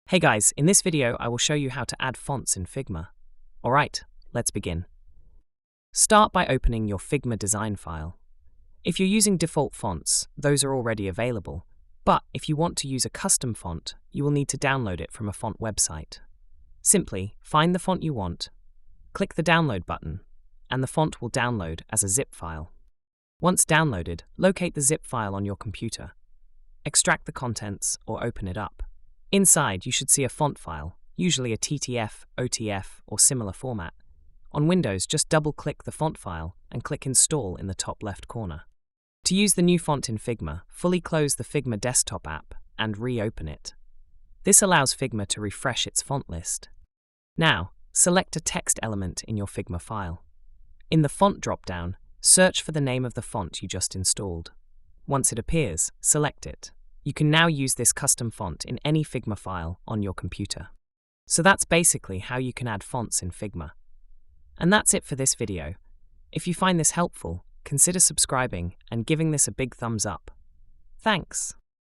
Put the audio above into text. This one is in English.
Hey guys, in this video I will show you how to add fonts in Figma. Alright, let's begin. Start by opening your Figma design file. If you're using default fonts, those are already available, but if you want to use a custom font, you will need to download it from a font website. Simply find the font you want, click the download button, and the font will download as a zip file. Once downloaded, locate the zip file on your computer. Extract the contents or open it up. Inside, you should see a font file, usually a TTF, OTF, or similar format. On Windows, just double-click the font file and click Install in the top left corner. To use the new font in Figma, fully close the Figma desktop app and reopen it. This allows Figma to refresh its font list. Now, select a text element in your Figma file. In the font drop-down, search for the name of the font you just installed. Once it appears, select it. You can now use this custom font in any Figma file on your computer. So that's basically how you can add fonts in Figma. And that's it for this video. If you find this helpful, consider subscribing and giving this a big thumbs up. Thanks.